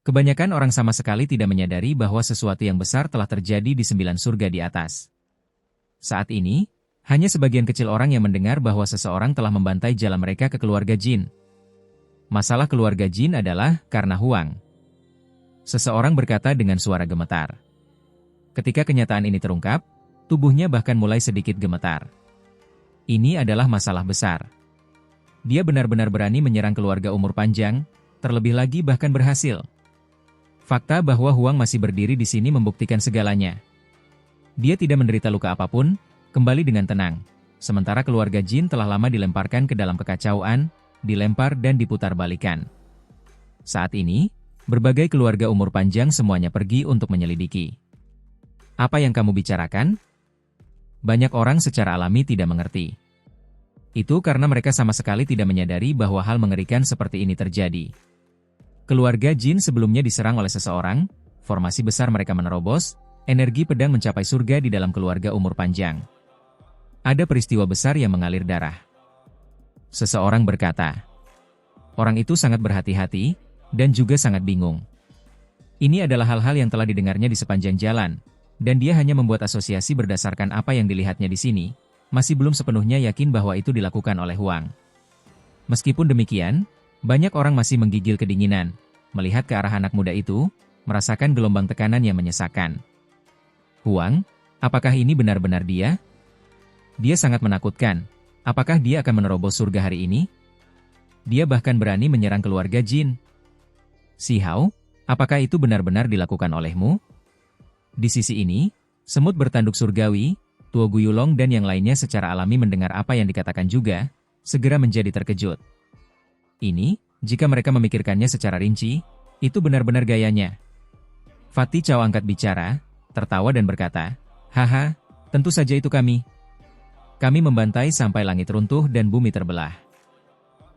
Kebanyakan orang sama sekali tidak menyadari bahwa sesuatu yang besar telah terjadi di 9 surga di atas. Saat ini, hanya sebagian kecil orang yang mendengar bahwa seseorang telah membantai jalan mereka ke keluarga jin. Masalah keluarga jin adalah karena Huang. Seseorang berkata dengan suara gemetar. Ketika kenyataan ini terungkap, tubuhnya bahkan mulai sedikit gemetar. Ini adalah masalah besar. Dia benar-benar berani menyerang keluarga umur panjang, terlebih lagi bahkan berhasil. Fakta bahwa Huang masih berdiri di sini membuktikan segalanya. Dia tidak menderita luka apapun, kembali dengan tenang. Sementara keluarga jin telah lama dilemparkan ke dalam kekacauan, dilempar dan diputar balikan. Saat ini, berbagai keluarga umur panjang semuanya pergi untuk menyelidiki. Apa yang kamu bicarakan? Banyak orang secara alami tidak mengerti. Itu karena mereka sama sekali tidak menyadari bahwa hal mengerikan seperti ini terjadi. Keluarga jin sebelumnya diserang oleh seseorang, formasi besar mereka menerobos, energi pedang mencapai surga di dalam keluarga umur panjang. Ada peristiwa besar yang mengalir darah. Seseorang berkata, orang itu sangat berhati-hati, dan juga sangat bingung. Ini adalah hal-hal yang telah didengarnya di sepanjang jalan, dan dia hanya membuat asosiasi berdasarkan apa yang dilihatnya di sini, masih belum sepenuhnya yakin bahwa itu dilakukan oleh Huang. Meskipun demikian, banyak orang masih menggigil kedinginan, melihat ke arah anak muda itu, merasakan gelombang tekanan yang menyesakkan. Huang, apakah ini benar-benar dia? Dia sangat menakutkan. Apakah dia akan menerobos surga hari ini? Dia bahkan berani menyerang keluarga jin. Si Hao, apakah itu benar-benar dilakukan olehmu? Di sisi ini, semut bertanduk surgawi, Tuo Guyulong dan yang lainnya secara alami mendengar apa yang dikatakan juga, segera menjadi terkejut. Ini, jika mereka memikirkannya secara rinci, itu benar-benar gayanya. Fatih Cao angkat bicara, tertawa dan berkata, haha, tentu saja itu kami. Kami membantai sampai langit runtuh dan bumi terbelah.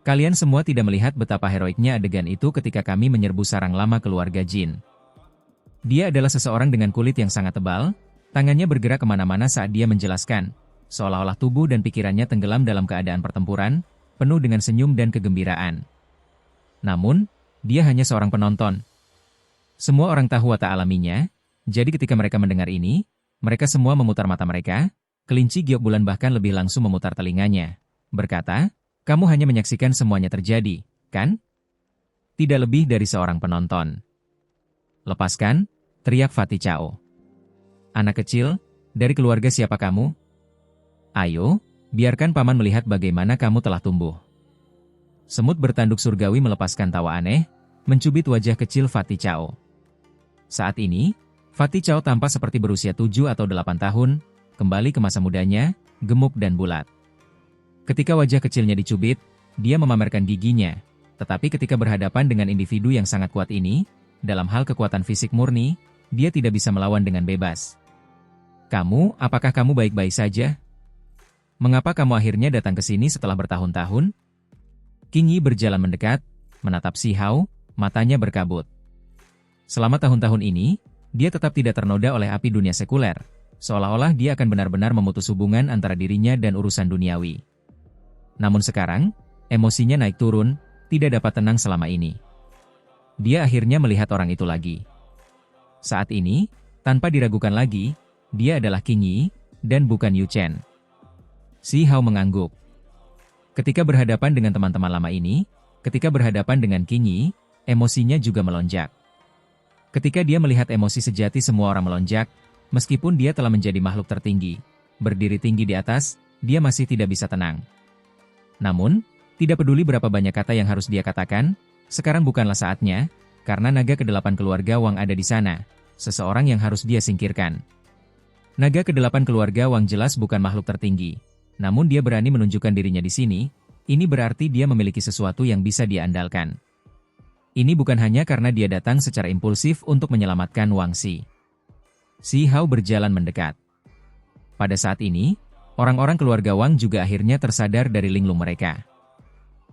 Kalian semua tidak melihat betapa heroiknya adegan itu ketika kami menyerbu sarang lama keluarga jin. Dia adalah seseorang dengan kulit yang sangat tebal, tangannya bergerak kemana-mana saat dia menjelaskan, seolah-olah tubuh dan pikirannya tenggelam dalam keadaan pertempuran, penuh dengan senyum dan kegembiraan. Namun, dia hanya seorang penonton. Semua orang tahu watak alaminya, jadi ketika mereka mendengar ini, mereka semua memutar mata mereka, kelinci giok bulan bahkan lebih langsung memutar telinganya, berkata, kamu hanya menyaksikan semuanya terjadi, kan? Tidak lebih dari seorang penonton. Lepaskan, teriak Fatih Cao. Anak kecil, dari keluarga siapa kamu? Ayo, biarkan paman melihat bagaimana kamu telah tumbuh. Semut bertanduk surgawi melepaskan tawa aneh, mencubit wajah kecil Fatih Cao. Saat ini, Fatih Cao tampak seperti berusia 7 atau 8 tahun, kembali ke masa mudanya, gemuk dan bulat. Ketika wajah kecilnya dicubit, dia memamerkan giginya, tetapi ketika berhadapan dengan individu yang sangat kuat ini, dalam hal kekuatan fisik murni, dia tidak bisa melawan dengan bebas. Kamu, apakah kamu baik-baik saja? Mengapa kamu akhirnya datang ke sini setelah bertahun-tahun? Qing Yi berjalan mendekat, menatap Si Hao, matanya berkabut. Selama tahun-tahun ini, dia tetap tidak ternoda oleh api dunia sekuler, seolah-olah dia akan benar-benar memutus hubungan antara dirinya dan urusan duniawi. Namun sekarang, emosinya naik turun, tidak dapat tenang selama ini. Dia akhirnya melihat orang itu lagi. Saat ini, tanpa diragukan lagi, dia adalah Qing Yi, dan bukan Yu Chen. Si Hao mengangguk. Ketika berhadapan dengan teman-teman lama ini, ketika berhadapan dengan Qing Yi, emosinya juga melonjak. Ketika dia melihat emosi sejati semua orang melonjak, meskipun dia telah menjadi makhluk tertinggi, berdiri tinggi di atas, dia masih tidak bisa tenang. Namun, tidak peduli berapa banyak kata yang harus dia katakan, sekarang bukanlah saatnya, karena naga ke-8 keluarga Wang ada di sana, seseorang yang harus dia singkirkan. Naga ke-8 keluarga Wang jelas bukan makhluk tertinggi, namun dia berani menunjukkan dirinya di sini, ini berarti dia memiliki sesuatu yang bisa dia andalkan. Ini bukan hanya karena dia datang secara impulsif untuk menyelamatkan Wang Xi. Si Hao berjalan mendekat. Pada saat ini, orang-orang keluarga Wang juga akhirnya tersadar dari linglung mereka.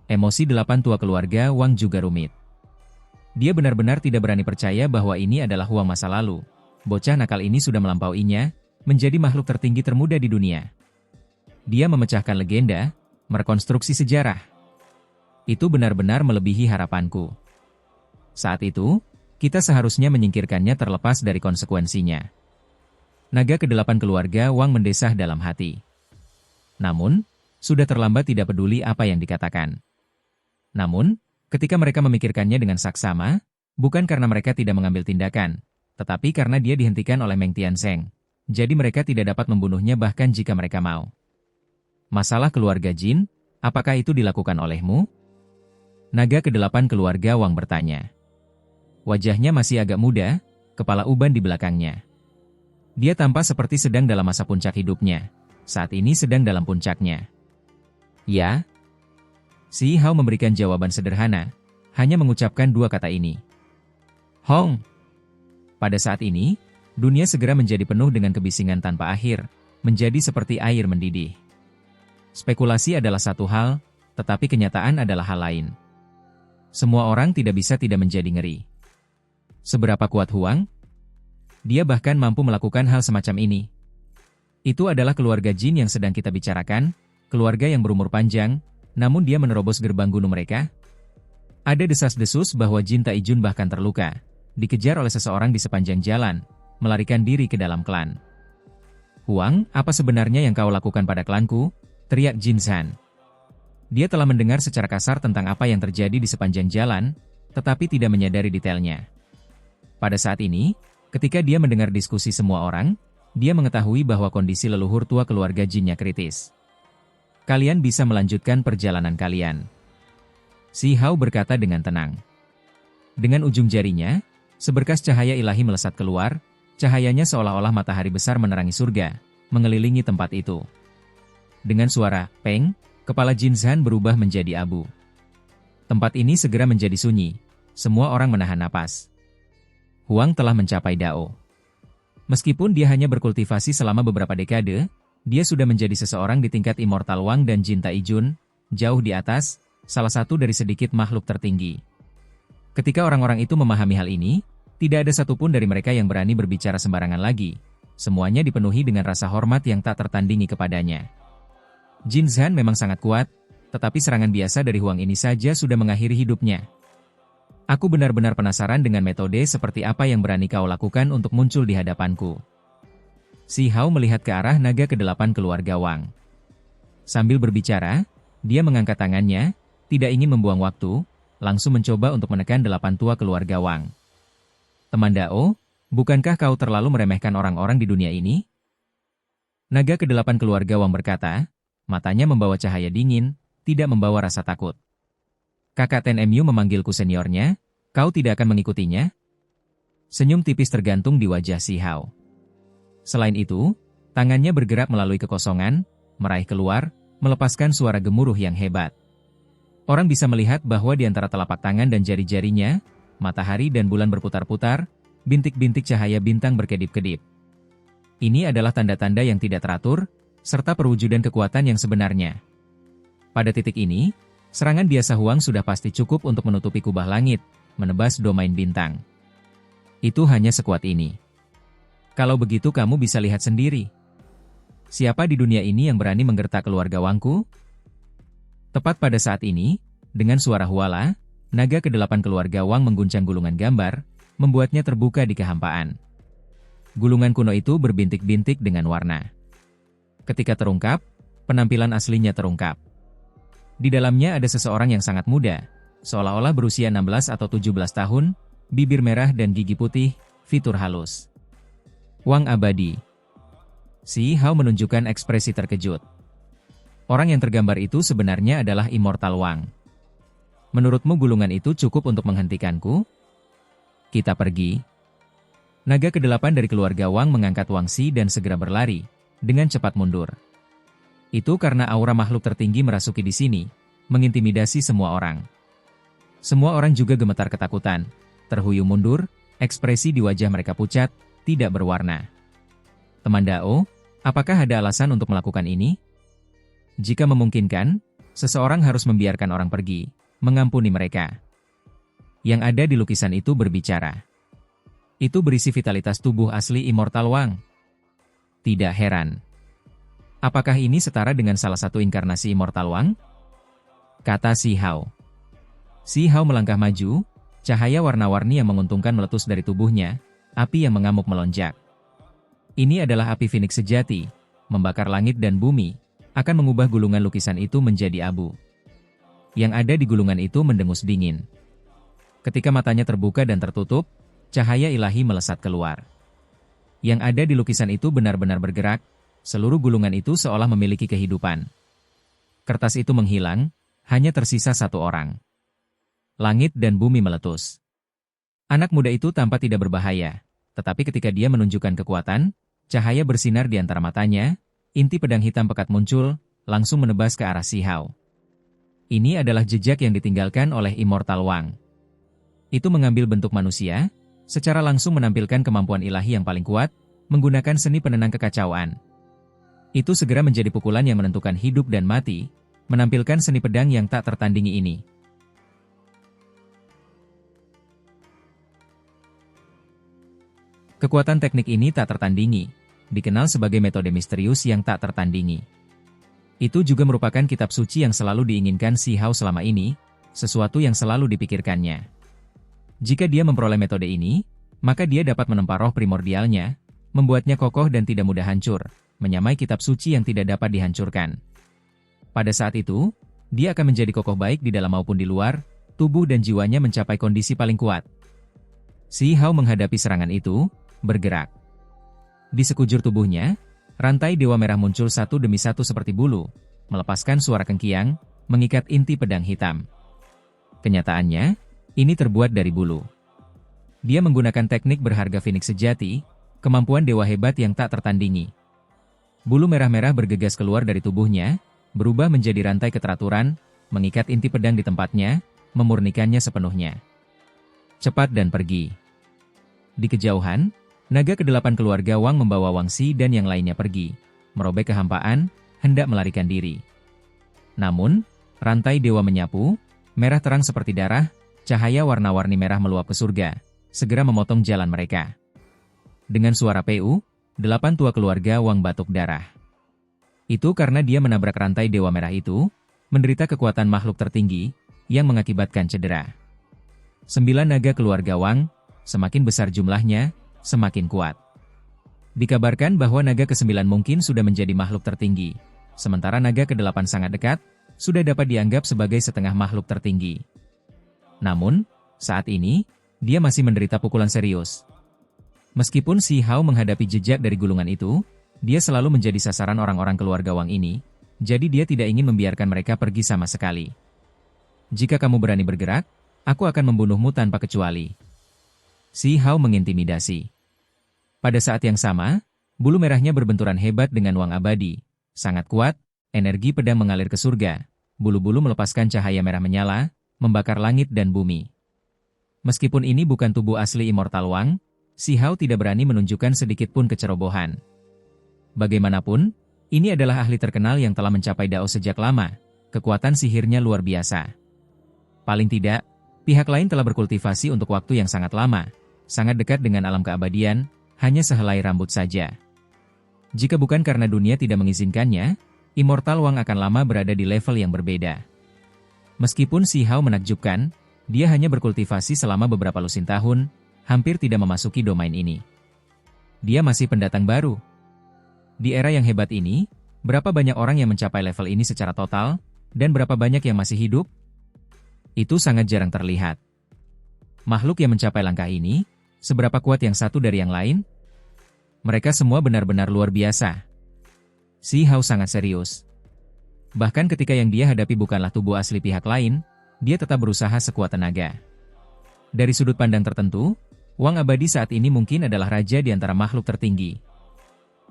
Emosi 8 tua keluarga Wang juga rumit. Dia benar-benar tidak berani percaya bahwa ini adalah Huang masa lalu. Bocah nakal ini sudah melampauinya, menjadi makhluk tertinggi termuda di dunia. Dia memecahkan legenda, merekonstruksi sejarah. Itu benar-benar melebihi harapanku. Saat itu, Kita seharusnya menyingkirkannya terlepas dari konsekuensinya. Naga kedelapan keluarga Wang mendesah dalam hati. Namun, sudah terlambat tidak peduli apa yang dikatakan. Namun, ketika mereka memikirkannya dengan saksama, bukan karena mereka tidak mengambil tindakan, tetapi karena dia dihentikan oleh Meng Tianzeng. Jadi mereka tidak dapat membunuhnya bahkan jika mereka mau. Masalah keluarga Jin, apakah itu dilakukan olehmu? Naga kedelapan keluarga Wang bertanya. Wajahnya masih agak muda, kepala uban di belakangnya. Dia tampak seperti sedang dalam masa puncak hidupnya. Saat ini sedang dalam puncaknya. Ya? Si Hao memberikan jawaban sederhana, hanya mengucapkan dua kata ini. Hong. Pada saat ini, dunia segera menjadi penuh dengan kebisingan tanpa akhir, menjadi seperti air mendidih. Spekulasi adalah satu hal, tetapi kenyataan adalah hal lain. Semua orang tidak bisa tidak menjadi ngeri. Seberapa kuat Huang? Dia bahkan mampu melakukan hal semacam ini. Itu adalah keluarga Jin yang sedang kita bicarakan, keluarga yang berumur panjang, namun dia menerobos gerbang gunung mereka. Ada desas-desus bahwa Jin Taijun bahkan terluka, dikejar oleh seseorang di sepanjang jalan, melarikan diri ke dalam klan. Huang, apa sebenarnya yang kau lakukan pada klanku? Teriak Jin Zhan. Dia telah mendengar secara kasar tentang apa yang terjadi di sepanjang jalan, tetapi tidak menyadari detailnya. Pada saat ini, ketika dia mendengar diskusi semua orang, dia mengetahui bahwa kondisi leluhur tua keluarga Jinnya kritis. Kalian bisa melanjutkan perjalanan kalian. Si Hao berkata dengan tenang. Dengan ujung jarinya, seberkas cahaya ilahi melesat keluar, cahayanya seolah-olah matahari besar menerangi surga, mengelilingi tempat itu. Dengan suara, peng, kepala Jin Zhan berubah menjadi abu. Tempat ini segera menjadi sunyi, semua orang menahan napas. Huang telah mencapai Dao. Meskipun dia hanya berkultivasi selama beberapa dekade, dia sudah menjadi seseorang di tingkat Immortal Wang dan Jin Taijun, jauh di atas, salah satu dari sedikit makhluk tertinggi. Ketika orang-orang itu memahami hal ini, tidak ada satupun dari mereka yang berani berbicara sembarangan lagi. Semuanya dipenuhi dengan rasa hormat yang tak tertandingi kepadanya. Jin Zhan memang sangat kuat, tetapi serangan biasa dari Huang ini saja sudah mengakhiri hidupnya. Aku benar-benar penasaran dengan metode seperti apa yang berani kau lakukan untuk muncul di hadapanku. Si Hao melihat ke arah naga kedelapan keluarga Wang. Sambil berbicara, dia mengangkat tangannya, tidak ingin membuang waktu, langsung mencoba untuk menekan delapan tua keluarga Wang. Teman Dao, bukankah kau terlalu meremehkan orang-orang di dunia ini? Naga kedelapan keluarga Wang berkata, matanya membawa cahaya dingin, tidak membawa rasa takut. Kakak Ten Mu memanggilku seniornya, kau tidak akan mengikutinya? Senyum tipis tergantung di wajah si Hao. Selain itu, tangannya bergerak melalui kekosongan, meraih keluar, melepaskan suara gemuruh yang hebat. Orang bisa melihat bahwa di antara telapak tangan dan jari-jarinya, matahari dan bulan berputar-putar, bintik-bintik cahaya bintang berkedip-kedip. Ini adalah tanda-tanda yang tidak teratur, serta perwujudan kekuatan yang sebenarnya. Pada titik ini, serangan biasa Huang sudah pasti cukup untuk menutupi kubah langit, menebas domain bintang. Itu hanya sekuat ini. Kalau begitu kamu bisa lihat sendiri. Siapa di dunia ini yang berani menggertak keluarga Wangku? Tepat pada saat ini, dengan suara huala, naga kedelapan keluarga Wang mengguncang gulungan gambar, membuatnya terbuka di kehampaan. Gulungan kuno itu berbintik-bintik dengan warna. Ketika terungkap, penampilan aslinya terungkap. Di dalamnya ada seseorang yang sangat muda, seolah-olah berusia 16 atau 17 tahun, bibir merah dan gigi putih, fitur halus. Wang abadi. Si Hao menunjukkan ekspresi terkejut. Orang yang tergambar itu sebenarnya adalah Immortal Wang. Menurutmu gulungan itu cukup untuk menghentikanku? Kita pergi. Naga kedelapan dari keluarga Wang mengangkat Wangxi dan segera berlari, dengan cepat mundur. Itu karena aura makhluk tertinggi merasuki di sini, mengintimidasi semua orang. Semua orang juga gemetar ketakutan, terhuyung mundur, ekspresi di wajah mereka pucat, tidak berwarna. Teman Dao, apakah ada alasan untuk melakukan ini? Jika memungkinkan, seseorang harus membiarkan orang pergi, mengampuni mereka. Yang ada di lukisan itu berbicara. Itu berisi vitalitas tubuh asli Immortal Wang. Tidak heran. Apakah ini setara dengan salah satu inkarnasi Immortal Wang? Kata Si Hao. Si Hao melangkah maju, cahaya warna-warni yang menguntungkan meletus dari tubuhnya, api yang mengamuk melonjak. Ini adalah api Phoenix sejati, membakar langit dan bumi, akan mengubah gulungan lukisan itu menjadi abu. Yang ada di gulungan itu mendengus dingin. Ketika matanya terbuka dan tertutup, cahaya ilahi melesat keluar. Yang ada di lukisan itu benar-benar bergerak, seluruh gulungan itu seolah memiliki kehidupan. Kertas itu menghilang, hanya tersisa satu orang. Langit dan bumi meletus. Anak muda itu tampak tidak berbahaya, tetapi ketika dia menunjukkan kekuatan, cahaya bersinar di antara matanya, inti pedang hitam pekat muncul, langsung menebas ke arah Si Hao. Ini adalah jejak yang ditinggalkan oleh Immortal Wang. Itu mengambil bentuk manusia, secara langsung menampilkan kemampuan ilahi yang paling kuat, menggunakan seni penenang kekacauan. Itu segera menjadi pukulan yang menentukan hidup dan mati, menampilkan seni pedang yang tak tertandingi ini. Kekuatan teknik ini tak tertandingi, dikenal sebagai metode misterius yang tak tertandingi. Itu juga merupakan kitab suci yang selalu diinginkan Si Hao selama ini, sesuatu yang selalu dipikirkannya. Jika dia memperoleh metode ini, maka dia dapat menempa roh primordialnya, membuatnya kokoh dan tidak mudah hancur, menyamai kitab suci yang tidak dapat dihancurkan. Pada saat itu, dia akan menjadi kokoh baik di dalam maupun di luar, tubuh dan jiwanya mencapai kondisi paling kuat. Si Hao menghadapi serangan itu, bergerak. Di sekujur tubuhnya, rantai Dewa Merah muncul satu demi satu seperti bulu, melepaskan suara kengkiang, mengikat inti pedang hitam. Kenyataannya, ini terbuat dari bulu. Dia menggunakan teknik berharga Phoenix sejati, kemampuan dewa hebat yang tak tertandingi. Bulu merah-merah bergegas keluar dari tubuhnya, berubah menjadi rantai keteraturan, mengikat inti pedang di tempatnya, memurnikannya sepenuhnya. Cepat dan pergi. Di kejauhan, naga kedelapan keluarga Wang membawa Wang Xi dan yang lainnya pergi, merobek kehampaan, hendak melarikan diri. Namun, rantai dewa menyapu, merah terang seperti darah, cahaya warna-warni merah meluap ke surga, segera memotong jalan mereka. Dengan suara PU, 8 tua keluarga Wang batuk darah. Itu karena dia menabrak rantai dewa merah itu, menderita kekuatan makhluk tertinggi, yang mengakibatkan cedera. 9 naga keluarga Wang, semakin besar jumlahnya, semakin kuat. Dikabarkan bahwa naga ke-9 mungkin sudah menjadi makhluk tertinggi, sementara naga ke-8 sangat dekat, sudah dapat dianggap sebagai setengah makhluk tertinggi. Namun, saat ini, dia masih menderita pukulan serius. Meskipun Si Hao menghadapi jejak dari gulungan itu, dia selalu menjadi sasaran orang-orang keluarga Wang ini, jadi dia tidak ingin membiarkan mereka pergi sama sekali. Jika kamu berani bergerak, aku akan membunuhmu tanpa kecuali. Si Hao mengintimidasi. Pada saat yang sama, bulu merahnya berbenturan hebat dengan Wang abadi. Sangat kuat, energi pedang mengalir ke surga, bulu-bulu melepaskan cahaya merah menyala, membakar langit dan bumi. Meskipun ini bukan tubuh asli Immortal Wang, Si Hao tidak berani menunjukkan sedikit pun kecerobohan. Bagaimanapun, ini adalah ahli terkenal yang telah mencapai Dao sejak lama, kekuatan sihirnya luar biasa. Paling tidak, pihak lain telah berkultivasi untuk waktu yang sangat lama, sangat dekat dengan alam keabadian, hanya sehelai rambut saja. Jika bukan karena dunia tidak mengizinkannya, Immortal Wang akan lama berada di level yang berbeda. Meskipun Si Hao menakjubkan, dia hanya berkultivasi selama beberapa lusin tahun, hampir tidak memasuki domain ini. Dia masih pendatang baru. Di era yang hebat ini, berapa banyak orang yang mencapai level ini secara total, dan berapa banyak yang masih hidup? Itu sangat jarang terlihat. Makhluk yang mencapai langkah ini, seberapa kuat yang satu dari yang lain? Mereka semua benar-benar luar biasa. Si Hao sangat serius. Bahkan ketika yang dia hadapi bukanlah tubuh asli pihak lain, dia tetap berusaha sekuat tenaga. Dari sudut pandang tertentu, Wang abadi saat ini mungkin adalah raja di antara makhluk tertinggi.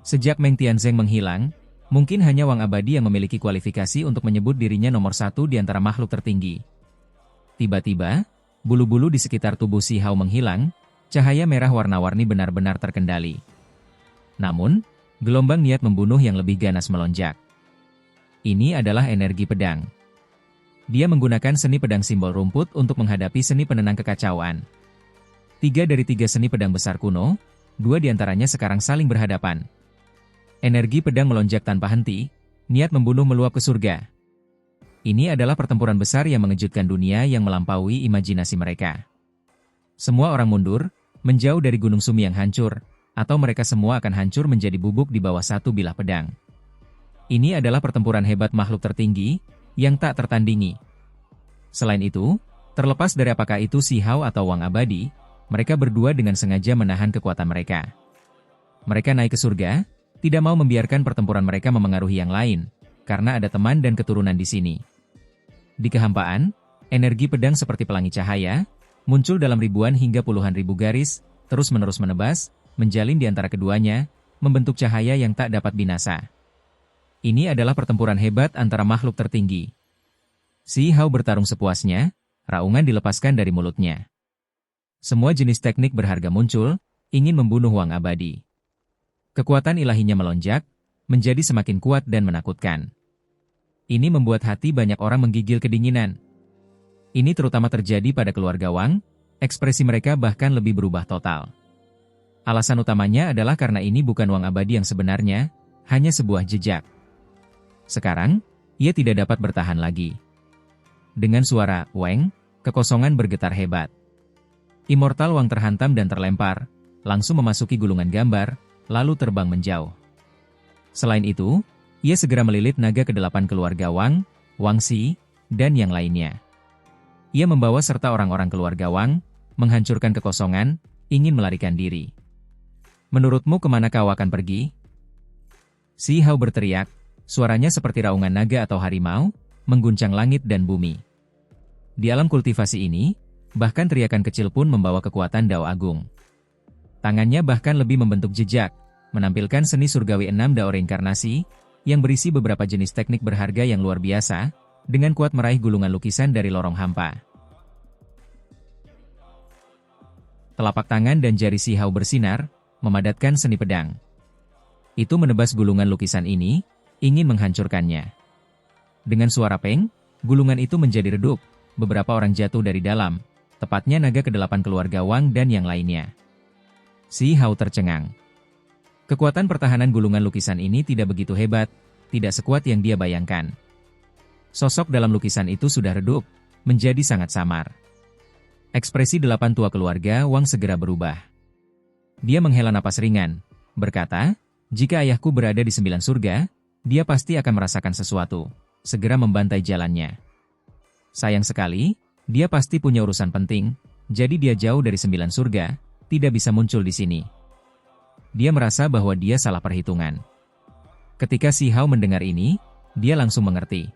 Sejak Meng Tianzeng menghilang, mungkin hanya Wang abadi yang memiliki kualifikasi untuk menyebut dirinya nomor 1 di antara makhluk tertinggi. Tiba-tiba, bulu-bulu di sekitar tubuh Si Hao menghilang, cahaya merah warna-warni benar-benar terkendali. Namun, gelombang niat membunuh yang lebih ganas melonjak. Ini adalah energi pedang. Dia menggunakan seni pedang simbol rumput untuk menghadapi seni penenang kekacauan. 3 dari 3 seni pedang besar kuno, 2 diantaranya sekarang saling berhadapan. Energi pedang melonjak tanpa henti, niat membunuh meluap ke surga. Ini adalah pertempuran besar yang mengejutkan dunia yang melampaui imajinasi mereka. Semua orang mundur, menjauh dari Gunung Sumi yang hancur, atau mereka semua akan hancur menjadi bubuk di bawah satu bilah pedang. Ini adalah pertempuran hebat makhluk tertinggi, yang tak tertandingi. Selain itu, terlepas dari apakah itu Si Hao atau Wang Abadi, mereka berdua dengan sengaja menahan kekuatan mereka. Mereka naik ke surga, tidak mau membiarkan pertempuran mereka memengaruhi yang lain, karena ada teman dan keturunan di sini. Di kehampaan, energi pedang seperti pelangi cahaya, muncul dalam ribuan hingga puluhan ribu garis, terus-menerus menebas, menjalin di antara keduanya, membentuk cahaya yang tak dapat binasa. Ini adalah pertempuran hebat antara makhluk tertinggi. Si Hao bertarung sepuasnya, raungan dilepaskan dari mulutnya. Semua jenis teknik berharga muncul, ingin membunuh Wang Abadi. Kekuatan ilahinya melonjak, menjadi semakin kuat dan menakutkan. Ini membuat hati banyak orang menggigil kedinginan. Ini terutama terjadi pada keluarga Wang, ekspresi mereka bahkan lebih berubah total. Alasan utamanya adalah karena ini bukan Wang Abadi yang sebenarnya, hanya sebuah jejak. Sekarang, ia tidak dapat bertahan lagi. Dengan suara "weng", kekosongan bergetar hebat. Immortal Wang terhantam dan terlempar, langsung memasuki gulungan gambar, lalu terbang menjauh. Selain itu, ia segera melilit naga ke-8 keluarga Wang, Wang Xi, dan yang lainnya. Ia membawa serta orang-orang keluarga Wang, menghancurkan kekosongan, ingin melarikan diri. Menurutmu kemana kau akan pergi? Si Hao berteriak, suaranya seperti raungan naga atau harimau, mengguncang langit dan bumi. Di alam kultivasi ini, bahkan teriakan kecil pun membawa kekuatan Dao Agung. Tangannya bahkan lebih membentuk jejak, menampilkan seni surgawi 6 Dao reinkarnasi, yang berisi beberapa jenis teknik berharga yang luar biasa, dengan kuat meraih gulungan lukisan dari lorong hampa. Telapak tangan dan jari Si Hao bersinar, memadatkan seni pedang. Itu menebas gulungan lukisan ini, ingin menghancurkannya. Dengan suara peng, gulungan itu menjadi redup, beberapa orang jatuh dari dalam, tepatnya naga ke-8 keluarga Wang dan yang lainnya. Si Hao tercengang. Kekuatan pertahanan gulungan lukisan ini tidak begitu hebat, tidak sekuat yang dia bayangkan. Sosok dalam lukisan itu sudah redup, menjadi sangat samar. Ekspresi 8 tua keluarga Wang segera berubah. Dia menghela napas ringan, berkata, jika ayahku berada di 9 surga, dia pasti akan merasakan sesuatu, segera membantai jalannya. Sayang sekali, dia pasti punya urusan penting, jadi dia jauh dari 9 surga, tidak bisa muncul di sini. Dia merasa bahwa dia salah perhitungan. Ketika Si Hao mendengar ini, dia langsung mengerti.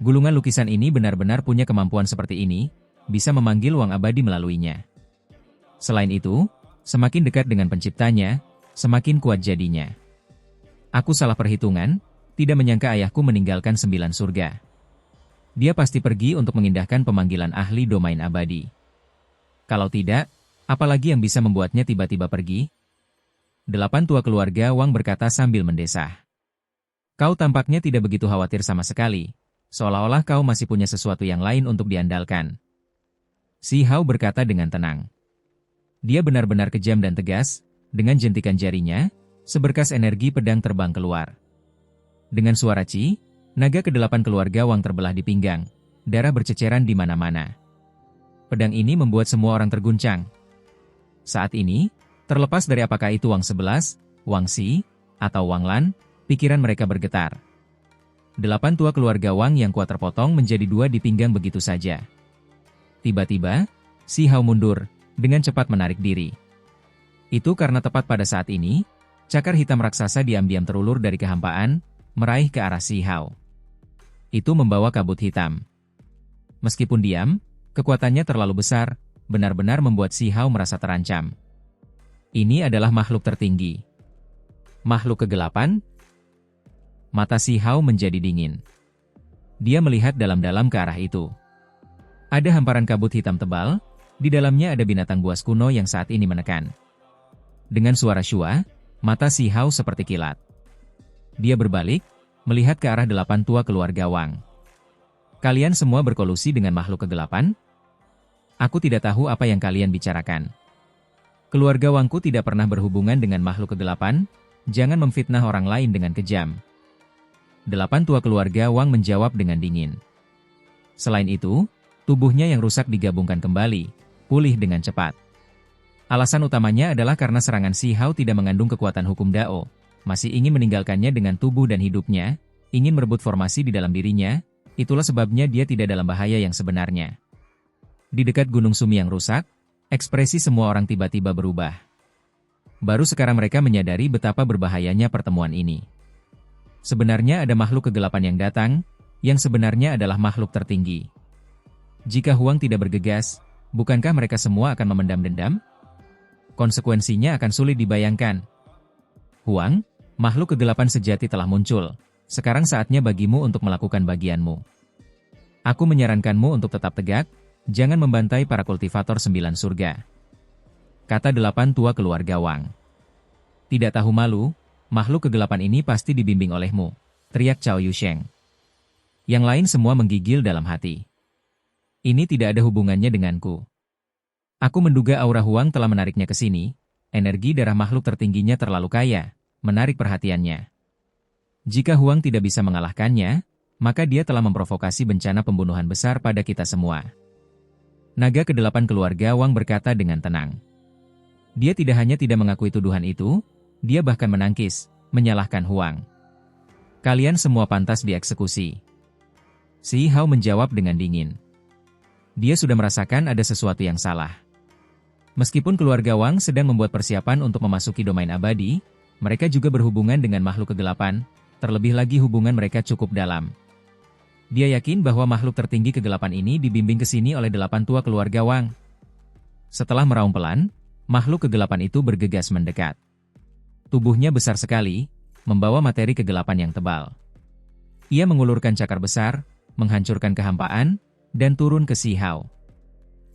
Gulungan lukisan ini benar-benar punya kemampuan seperti ini, bisa memanggil Wang Abadi melaluinya. Selain itu, semakin dekat dengan penciptanya, semakin kuat jadinya. Aku salah perhitungan, tidak menyangka ayahku meninggalkan 9 surga. Dia pasti pergi untuk mengindahkan pemanggilan ahli domain abadi. Kalau tidak, apalagi yang bisa membuatnya tiba-tiba pergi? 8 tua keluarga Wang berkata sambil mendesah. Kau tampaknya tidak begitu khawatir sama sekali, seolah-olah kau masih punya sesuatu yang lain untuk diandalkan. Si Hao berkata dengan tenang. Dia benar-benar kejam dan tegas, dengan jentikan jarinya, seberkas energi pedang terbang keluar. Dengan suara ci, naga ke-8 keluarga Wang terbelah di pinggang, darah berceceran di mana-mana. Pedang ini membuat semua orang terguncang. Saat ini, terlepas dari apakah itu Wang 11, Wang Xi, atau Wang Lan, pikiran mereka bergetar. 8 tua keluarga Wang yang kuat terpotong menjadi 2 di pinggang begitu saja. Tiba-tiba, Si Hao mundur, dengan cepat menarik diri. Itu karena tepat pada saat ini, cakar hitam raksasa diam-diam terulur dari kehampaan, meraih ke arah Si Hao. Itu membawa kabut hitam. Meskipun diam, kekuatannya terlalu besar, benar-benar membuat Si Hao merasa terancam. Ini adalah makhluk tertinggi. Makhluk ke-8? Mata Si Hao menjadi dingin. Dia melihat dalam-dalam ke arah itu. Ada hamparan kabut hitam tebal, di dalamnya ada binatang buas kuno yang saat ini menekan. Dengan suara syua, mata Si Hao seperti kilat. Dia berbalik, melihat ke arah 8 tua keluarga Wang. Kalian semua berkolusi dengan makhluk ke-8? Aku tidak tahu apa yang kalian bicarakan. Keluarga Wangku tidak pernah berhubungan dengan makhluk ke-8, jangan memfitnah orang lain dengan kejam. 8 tua keluarga Wang menjawab dengan dingin. Selain itu, tubuhnya yang rusak digabungkan kembali, pulih dengan cepat. Alasan utamanya adalah karena serangan Si Hao tidak mengandung kekuatan hukum Dao, masih ingin meninggalkannya dengan tubuh dan hidupnya, ingin merebut formasi di dalam dirinya, itulah sebabnya dia tidak dalam bahaya yang sebenarnya. Di dekat Gunung Sumi yang rusak, ekspresi semua orang tiba-tiba berubah. Baru sekarang mereka menyadari betapa berbahayanya pertemuan ini. Sebenarnya ada makhluk kegelapan yang datang, yang sebenarnya adalah makhluk tertinggi. Jika Huang tidak bergegas, bukankah mereka semua akan memendam dendam? Konsekuensinya akan sulit dibayangkan. Huang, makhluk kegelapan sejati telah muncul. Sekarang saatnya bagimu untuk melakukan bagianmu. Aku menyarankanmu untuk tetap tegak, jangan membantai para kultivator 9 surga. Kata 8 tua keluarga Wang. Tidak tahu malu, makhluk kegelapan ini pasti dibimbing olehmu, teriak Cao Yusheng. Yang lain semua menggigil dalam hati. Ini tidak ada hubungannya denganku. Aku menduga aura Huang telah menariknya ke sini, energi darah makhluk tertingginya terlalu kaya, menarik perhatiannya. Jika Huang tidak bisa mengalahkannya, maka dia telah memprovokasi bencana pembunuhan besar pada kita semua. Naga ke-8 keluarga Wang berkata dengan tenang. Dia tidak hanya tidak mengakui tuduhan itu, dia bahkan menangkis, menyalahkan Huang. Kalian semua pantas dieksekusi. Si Hao menjawab dengan dingin. Dia sudah merasakan ada sesuatu yang salah. Meskipun keluarga Wang sedang membuat persiapan untuk memasuki domain abadi, mereka juga berhubungan dengan makhluk kegelapan, terlebih lagi hubungan mereka cukup dalam. Dia yakin bahwa makhluk tertinggi kegelapan ini dibimbing ke sini oleh 8 tua keluarga Wang. Setelah meraung pelan, makhluk kegelapan itu bergegas mendekat. Tubuhnya besar sekali, membawa materi kegelapan yang tebal. Ia mengulurkan cakar besar, menghancurkan kehampaan, dan turun ke Si Hao.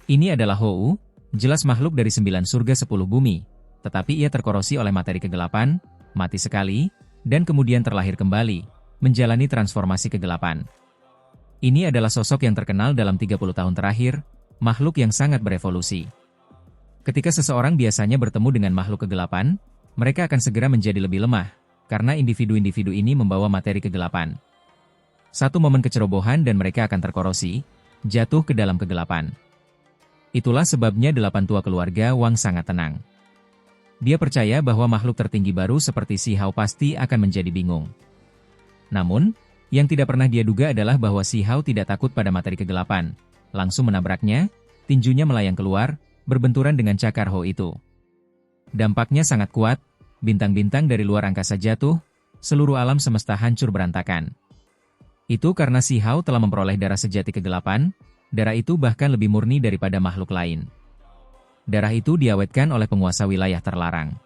Ini adalah Hou, jelas makhluk dari 9 surga 10 bumi, tetapi ia terkorosi oleh materi kegelapan, mati sekali, dan kemudian terlahir kembali, menjalani transformasi kegelapan. Ini adalah sosok yang terkenal dalam 30 tahun terakhir, makhluk yang sangat berevolusi. Ketika seseorang biasanya bertemu dengan makhluk kegelapan, mereka akan segera menjadi lebih lemah, karena individu-individu ini membawa materi kegelapan. Satu momen kecerobohan dan mereka akan terkorosi, jatuh ke dalam kegelapan. Itulah sebabnya 8 tua keluarga Wang sangat tenang. Dia percaya bahwa makhluk tertinggi baru seperti Si Hao pasti akan menjadi bingung. Namun, yang tidak pernah dia duga adalah bahwa Si Hao tidak takut pada materi kegelapan. Langsung menabraknya, tinjunya melayang keluar, berbenturan dengan cakar Hou itu. Dampaknya sangat kuat, bintang-bintang dari luar angkasa jatuh, seluruh alam semesta hancur berantakan. Itu karena Si Hao telah memperoleh darah sejati kegelapan, darah itu bahkan lebih murni daripada makhluk lain. Darah itu diawetkan oleh penguasa wilayah terlarang.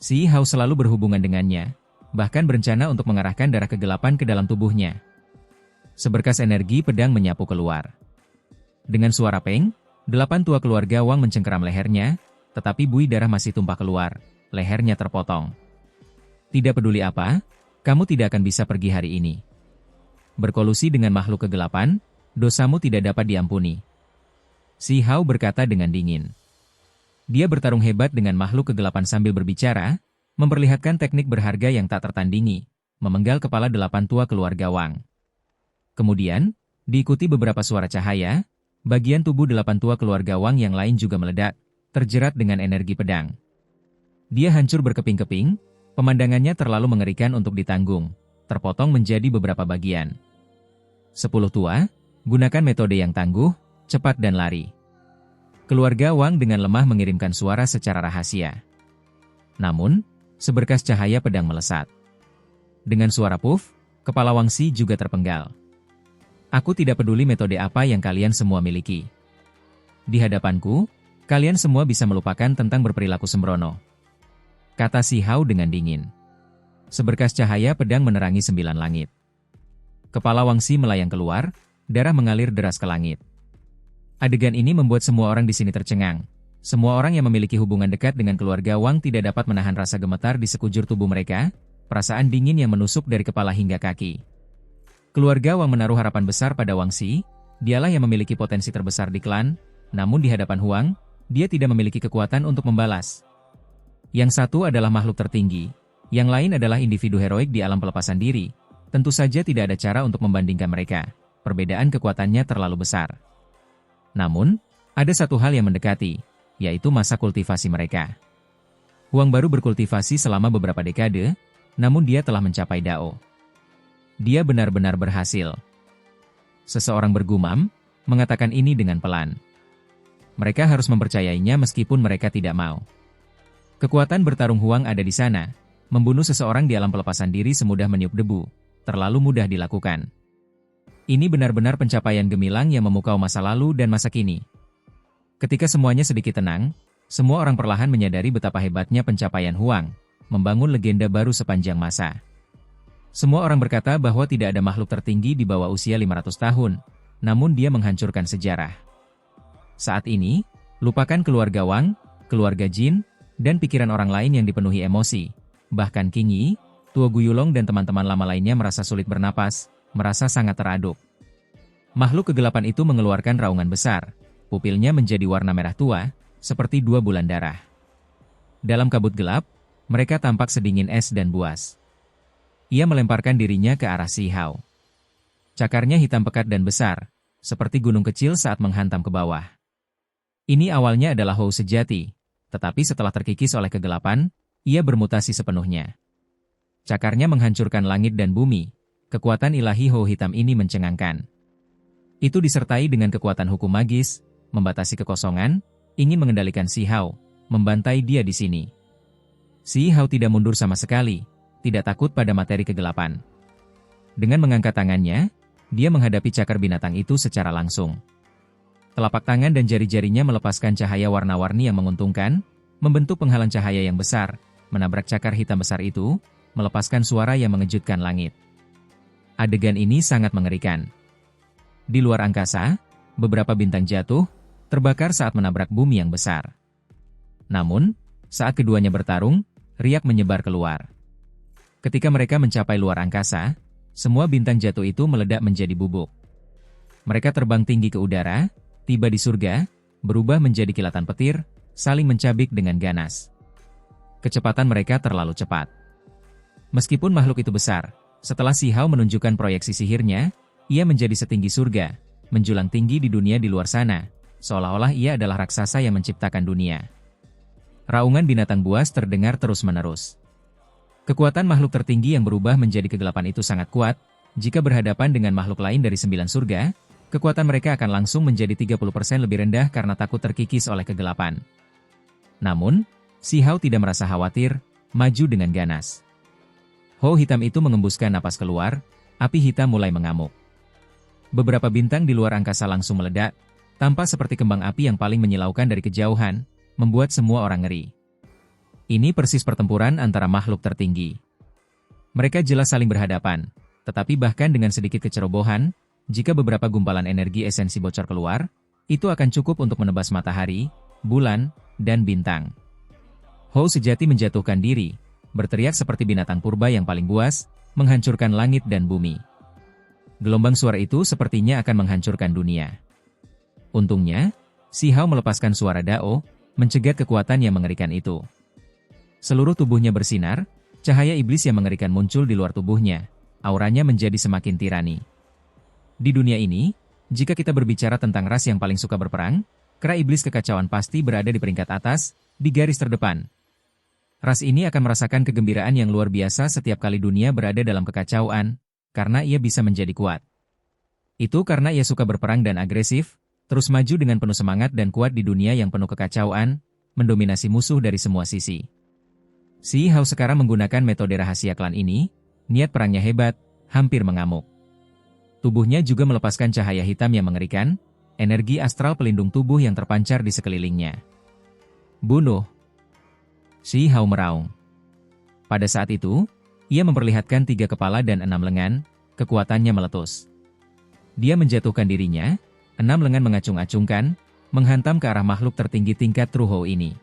Si Hao selalu berhubungan dengannya, bahkan berencana untuk mengarahkan darah kegelapan ke dalam tubuhnya. Seberkas energi pedang menyapu keluar. Dengan suara peng, 8 tua keluarga Wang mencengkeram lehernya, tetapi buih darah masih tumpah keluar, lehernya terpotong. Tidak peduli apa, kamu tidak akan bisa pergi hari ini. Berkolusi dengan makhluk kegelapan, dosamu tidak dapat diampuni. Si Hao berkata dengan dingin. Dia bertarung hebat dengan makhluk kegelapan sambil berbicara, memperlihatkan teknik berharga yang tak tertandingi, memenggal kepala 8 tua keluarga Wang. Kemudian, diikuti beberapa suara cahaya, bagian tubuh 8 tua keluarga Wang yang lain juga meledak, terjerat dengan energi pedang. Dia hancur berkeping-keping, pemandangannya terlalu mengerikan untuk ditanggung, terpotong menjadi beberapa bagian. 10 tua, gunakan metode yang tangguh, cepat dan lari. Keluarga Wang dengan lemah mengirimkan suara secara rahasia. Namun, seberkas cahaya pedang melesat. Dengan suara puff, kepala Wang Xi juga terpenggal. Aku tidak peduli metode apa yang kalian semua miliki. Di hadapanku, kalian semua bisa melupakan tentang berperilaku sembrono. Kata Si Hao dengan dingin. Seberkas cahaya pedang menerangi 9 langit. Kepala Wang Xi melayang keluar, darah mengalir deras ke langit. Adegan ini membuat semua orang di sini tercengang. Semua orang yang memiliki hubungan dekat dengan keluarga Wang tidak dapat menahan rasa gemetar di sekujur tubuh mereka, perasaan dingin yang menusuk dari kepala hingga kaki. Keluarga Wang menaruh harapan besar pada Wang Xi, dialah yang memiliki potensi terbesar di klan, namun di hadapan Huang, dia tidak memiliki kekuatan untuk membalas. Yang satu adalah makhluk tertinggi, yang lain adalah individu heroik di alam pelepasan diri. Tentu saja tidak ada cara untuk membandingkan mereka, perbedaan kekuatannya terlalu besar. Namun, Ada satu hal yang mendekati, yaitu masa kultivasi mereka. Huang baru berkultivasi selama beberapa dekade, namun dia telah mencapai Dao. Dia benar-benar berhasil. Seseorang bergumam, mengatakan ini dengan pelan. Mereka harus mempercayainya meskipun mereka tidak mau. Kekuatan bertarung Huang ada di sana. Membunuh seseorang di alam pelepasan diri semudah meniup debu, terlalu mudah dilakukan. Ini benar-benar pencapaian gemilang yang memukau masa lalu dan masa kini. Ketika semuanya sedikit tenang, semua orang perlahan menyadari betapa hebatnya pencapaian Huang, membangun legenda baru sepanjang masa. Semua orang berkata bahwa tidak ada makhluk tertinggi di bawah usia 500 tahun, namun dia menghancurkan sejarah. Saat ini, lupakan keluarga Wang, keluarga Jin, dan pikiran orang lain yang dipenuhi emosi. Bahkan Qing Yi, Tuo Guyulong dan teman-teman lama lainnya merasa sulit bernapas, merasa sangat teraduk. Makhluk kegelapan itu mengeluarkan raungan besar. Pupilnya menjadi warna merah tua, seperti 2 bulan darah. Dalam kabut gelap, mereka tampak sedingin es dan buas. Ia melemparkan dirinya ke arah Si Hao. Cakarnya hitam pekat dan besar, seperti gunung kecil saat menghantam ke bawah. Ini awalnya adalah Hou sejati, tetapi setelah terkikis oleh kegelapan, ia bermutasi sepenuhnya. Cakarnya menghancurkan langit dan bumi, kekuatan ilahi Hou hitam ini mencengangkan. Itu disertai dengan kekuatan hukum magis, membatasi kekosongan, ingin mengendalikan Si Hao, membantai dia di sini. Si Hao tidak mundur sama sekali, tidak takut pada materi kegelapan. Dengan mengangkat tangannya, dia menghadapi cakar binatang itu secara langsung. Telapak tangan dan jari-jarinya melepaskan cahaya warna-warni yang menguntungkan, membentuk penghalang cahaya yang besar, menabrak cakar hitam besar itu, melepaskan suara yang mengejutkan langit. Adegan ini sangat mengerikan. Di luar angkasa, beberapa bintang jatuh, terbakar saat menabrak bumi yang besar. Namun, saat keduanya bertarung, riak menyebar keluar. Ketika mereka mencapai luar angkasa, semua bintang jatuh itu meledak menjadi bubuk. Mereka terbang tinggi ke udara, tiba di surga, berubah menjadi kilatan petir, saling mencabik dengan ganas. Kecepatan mereka terlalu cepat. Meskipun makhluk itu besar, setelah Si Hao menunjukkan proyeksi sihirnya, ia menjadi setinggi surga, menjulang tinggi di dunia di luar sana, seolah-olah ia adalah raksasa yang menciptakan dunia. Raungan binatang buas terdengar terus-menerus. Kekuatan makhluk tertinggi yang berubah menjadi kegelapan itu sangat kuat. Jika berhadapan dengan makhluk lain dari 9 surga, kekuatan mereka akan langsung menjadi 30% lebih rendah karena takut terkikis oleh kegelapan. Namun, Si Hao tidak merasa khawatir, maju dengan ganas. Hou hitam itu mengembuskan napas keluar, api hitam mulai mengamuk. Beberapa bintang di luar angkasa langsung meledak, tampak seperti kembang api yang paling menyilaukan dari kejauhan, membuat semua orang ngeri. Ini persis pertempuran antara makhluk tertinggi. Mereka jelas saling berhadapan, tetapi bahkan dengan sedikit kecerobohan, jika beberapa gumpalan energi esensi bocor keluar, itu akan cukup untuk menebas matahari, bulan, dan bintang. Hou sejati menjatuhkan diri, berteriak seperti binatang purba yang paling buas, menghancurkan langit dan bumi. Gelombang suara itu sepertinya akan menghancurkan dunia. Untungnya, Si Hao melepaskan suara Dao, mencegat kekuatan yang mengerikan itu. Seluruh tubuhnya bersinar, cahaya iblis yang mengerikan muncul di luar tubuhnya, auranya menjadi semakin tirani. Di dunia ini, jika kita berbicara tentang ras yang paling suka berperang, kera iblis kekacauan pasti berada di peringkat atas, di garis terdepan. Ras ini akan merasakan kegembiraan yang luar biasa setiap kali dunia berada dalam kekacauan, karena ia bisa menjadi kuat. Itu karena ia suka berperang dan agresif, terus maju dengan penuh semangat dan kuat di dunia yang penuh kekacauan, mendominasi musuh dari semua sisi. Si Hao sekarang menggunakan metode rahasia klan ini, niat perangnya hebat, hampir mengamuk. Tubuhnya juga melepaskan cahaya hitam yang mengerikan, energi astral pelindung tubuh yang terpancar di sekelilingnya. Bunuh! Si Hao meraung. Pada saat itu, ia memperlihatkan 3 kepala dan 6 lengan, kekuatannya meletus. Dia menjatuhkan dirinya, 6 lengan mengacung-acungkan, menghantam ke arah makhluk tertinggi tingkat Tru Hou ini.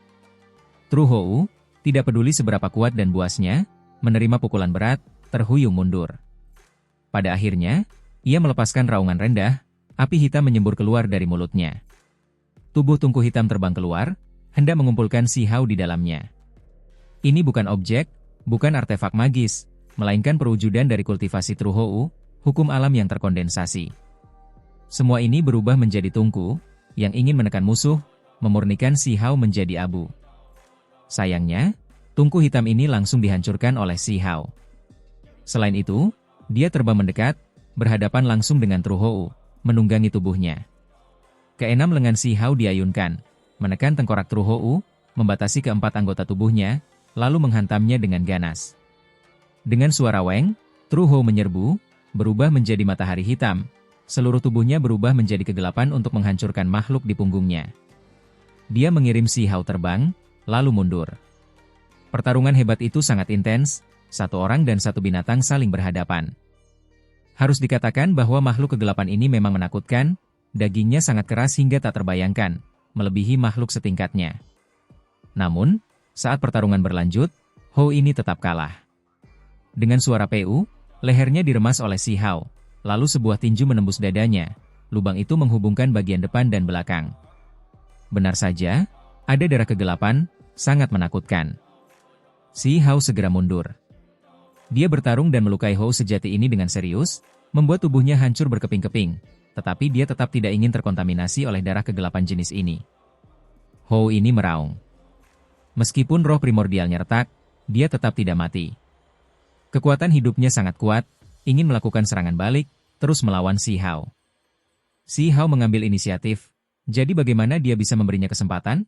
Tru Hou, tidak peduli seberapa kuat dan buasnya, menerima pukulan berat, terhuyung mundur. Pada akhirnya, ia melepaskan raungan rendah, api hitam menyembur keluar dari mulutnya. Tubuh tungku hitam terbang keluar, hendak mengumpulkan Si Hao di dalamnya. Ini bukan objek, bukan artefak magis, melainkan perwujudan dari kultivasi Tru Hou, hukum alam yang terkondensasi. Semua ini berubah menjadi tungku, yang ingin menekan musuh, memurnikan Si Hao menjadi abu. Sayangnya, tungku hitam ini langsung dihancurkan oleh Si Hao. Selain itu, dia terbang mendekat, berhadapan langsung dengan Tru Hou, menunggangi tubuhnya. Keenam lengan Si Hao diayunkan, menekan tengkorak Tru Hou, membatasi keempat anggota tubuhnya, lalu menghantamnya dengan ganas. Dengan suara weng, Tru Hou menyerbu, berubah menjadi matahari hitam. Seluruh tubuhnya berubah menjadi kegelapan untuk menghancurkan makhluk di punggungnya. Dia mengirim Si Hao terbang, lalu mundur. Pertarungan hebat itu sangat intens, satu orang dan satu binatang saling berhadapan. Harus dikatakan bahwa makhluk kegelapan ini memang menakutkan, dagingnya sangat keras hingga tak terbayangkan, melebihi makhluk setingkatnya. Namun, saat pertarungan berlanjut, Hou ini tetap kalah. Dengan suara PU, lehernya diremas oleh Si Hao, lalu sebuah tinju menembus dadanya, lubang itu menghubungkan bagian depan dan belakang. Benar saja, ada darah kegelapan, sangat menakutkan. Si Hao segera mundur. Dia bertarung dan melukai Hou sejati ini dengan serius, membuat tubuhnya hancur berkeping-keping, tetapi dia tetap tidak ingin terkontaminasi oleh darah kegelapan jenis ini. Hou ini meraung. Meskipun roh primordialnya retak, dia tetap tidak mati. Kekuatan hidupnya sangat kuat, ingin melakukan serangan balik, terus melawan Si Hao. Si Hao mengambil inisiatif, jadi bagaimana dia bisa memberinya kesempatan?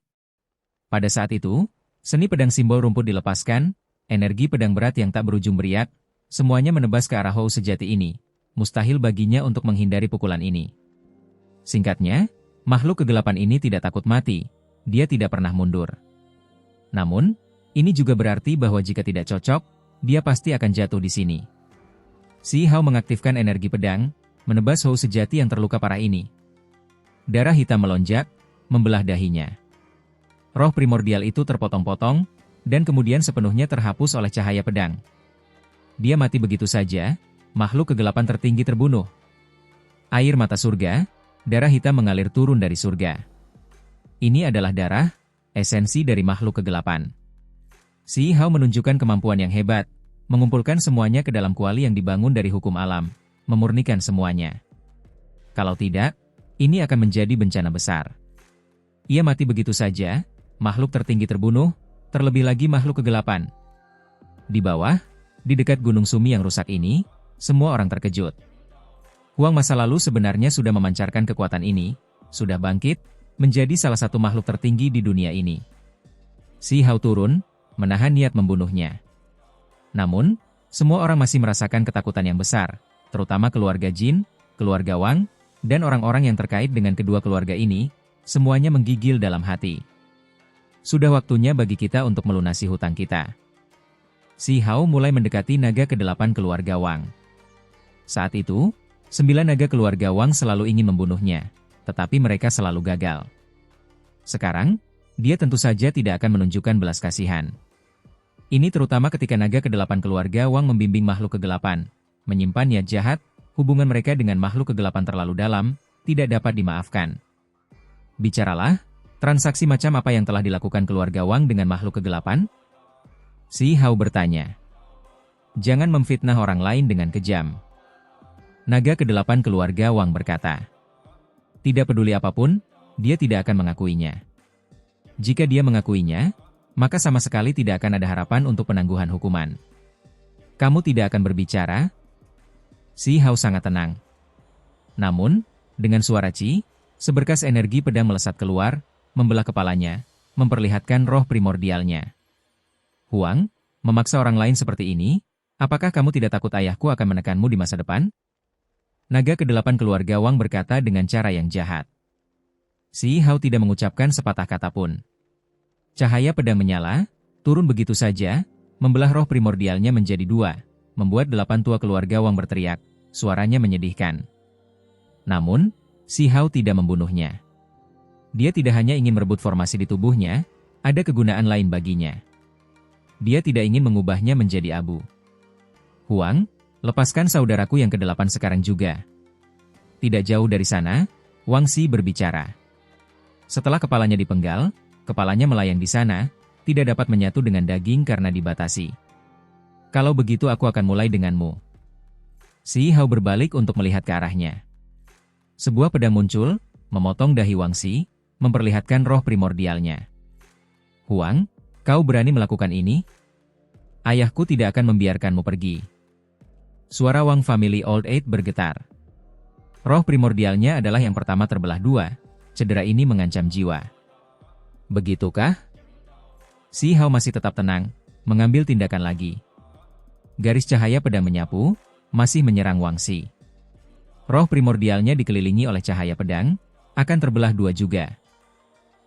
Pada saat itu, seni pedang simbol rumput dilepaskan, energi pedang berat yang tak berujung beriak, semuanya menebas ke arah Hou sejati ini, mustahil baginya untuk menghindari pukulan ini. Singkatnya, makhluk kegelapan ini tidak takut mati, dia tidak pernah mundur. Namun, ini juga berarti bahwa jika tidak cocok, dia pasti akan jatuh di sini. Si Hao mengaktifkan energi pedang, menebas Hou sejati yang terluka parah ini. Darah hitam melonjak, membelah dahinya. Roh primordial itu terpotong-potong, dan kemudian sepenuhnya terhapus oleh cahaya pedang. Dia mati begitu saja, makhluk kegelapan tertinggi terbunuh. Air mata surga, darah hitam mengalir turun dari surga. Ini adalah darah, esensi dari makhluk kegelapan. Si Hao menunjukkan kemampuan yang hebat, mengumpulkan semuanya ke dalam kuali yang dibangun dari hukum alam, memurnikan semuanya. Kalau tidak, ini akan menjadi bencana besar. Ia mati begitu saja, makhluk tertinggi terbunuh, terlebih lagi makhluk kegelapan. Di bawah, di dekat Gunung Sumi yang rusak ini, semua orang terkejut. Huang masa lalu sebenarnya sudah memancarkan kekuatan ini, sudah bangkit, menjadi salah satu makhluk tertinggi di dunia ini. Si Hao turun, menahan niat membunuhnya. Namun, semua orang masih merasakan ketakutan yang besar, terutama keluarga Jin, keluarga Wang, dan orang-orang yang terkait dengan kedua keluarga ini, semuanya menggigil dalam hati. Sudah waktunya bagi kita untuk melunasi hutang kita. Si Hao mulai mendekati naga ke-8 keluarga Wang. Saat itu, 9 naga keluarga Wang selalu ingin membunuhnya, tetapi mereka selalu gagal. Sekarang, dia tentu saja tidak akan menunjukkan belas kasihan. Ini terutama ketika naga ke-8 keluarga Wang membimbing makhluk kegelapan, menyimpan niat jahat, hubungan mereka dengan makhluk kegelapan terlalu dalam, tidak dapat dimaafkan. Bicaralah, transaksi macam apa yang telah dilakukan keluarga Wang dengan makhluk kegelapan? Si Hao bertanya. Jangan memfitnah orang lain dengan kejam. Naga ke-8 keluarga Wang berkata. Tidak peduli apapun, dia tidak akan mengakuinya. Jika dia mengakuinya, maka sama sekali tidak akan ada harapan untuk penangguhan hukuman. Kamu tidak akan berbicara? Si Hao sangat tenang. Namun, dengan suara Ci, seberkas energi pedang melesat keluar, membelah kepalanya, memperlihatkan roh primordialnya. Huang, memaksa orang lain seperti ini, apakah kamu tidak takut ayahku akan menekanmu di masa depan? Naga ke-8 keluarga Wang berkata dengan cara yang jahat. Si Hao tidak mengucapkan sepatah kata pun. Cahaya pedang menyala, turun begitu saja, membelah roh primordialnya menjadi 2, membuat 8 tua keluarga Wang berteriak, suaranya menyedihkan. Namun, si Hao tidak membunuhnya. Dia tidak hanya ingin merebut formasi di tubuhnya, ada kegunaan lain baginya. Dia tidak ingin mengubahnya menjadi abu. Huang, lepaskan saudaraku yang ke-8 sekarang juga. Tidak jauh dari sana, Wang Xi berbicara. Setelah kepalanya dipenggal, kepalanya melayang di sana, tidak dapat menyatu dengan daging karena dibatasi. Kalau begitu aku akan mulai denganmu. Si Hao berbalik untuk melihat ke arahnya. Sebuah pedang muncul, memotong dahi Wang Xi, memperlihatkan roh primordialnya. Huang, kau berani melakukan ini? Ayahku tidak akan membiarkanmu pergi. Suara Wang Family Old Eight bergetar. Roh primordialnya adalah yang pertama terbelah dua, cedera ini mengancam jiwa. Begitukah? Si Hao masih tetap tenang, mengambil tindakan lagi. Garis cahaya pedang menyapu, masih menyerang Wang Xi. Roh primordialnya dikelilingi oleh cahaya pedang, akan terbelah dua juga.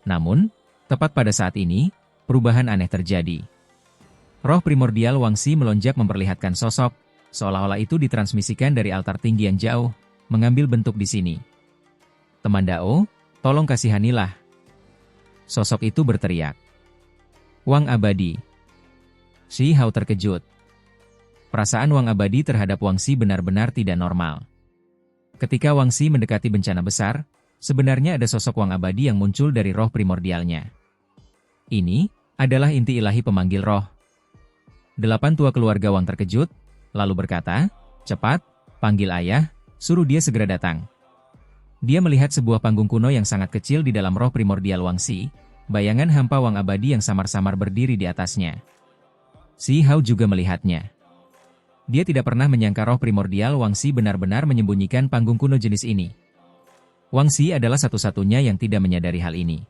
Namun, tepat pada saat ini, perubahan aneh terjadi. Roh primordial Wang Xi melonjak memperlihatkan sosok, seolah-olah itu ditransmisikan dari altar tinggi yang jauh, mengambil bentuk di sini. Teman Dao, tolong kasihanilah. Sosok itu berteriak. Wang Abadi. Si Hao terkejut. Perasaan Wang Abadi terhadap Wang Xi benar-benar tidak normal. Ketika Wang Xi mendekati bencana besar, sebenarnya ada sosok Wang Abadi yang muncul dari roh primordialnya. Ini adalah inti ilahi pemanggil roh. 8 tua keluarga Wang terkejut, lalu berkata, cepat, panggil ayah, suruh dia segera datang. Dia melihat sebuah panggung kuno yang sangat kecil di dalam roh primordial Wang Xi, bayangan hampa Wang Abadi yang samar-samar berdiri di atasnya. Si Hao juga melihatnya. Dia tidak pernah menyangka roh primordial Wang Xi benar-benar menyembunyikan panggung kuno jenis ini. Wang Xi adalah satu-satunya yang tidak menyadari hal ini.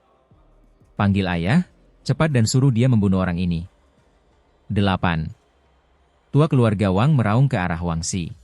Panggil ayah, cepat dan suruh dia membunuh orang ini. 8. Tua keluarga Wang meraung ke arah Wang Xi.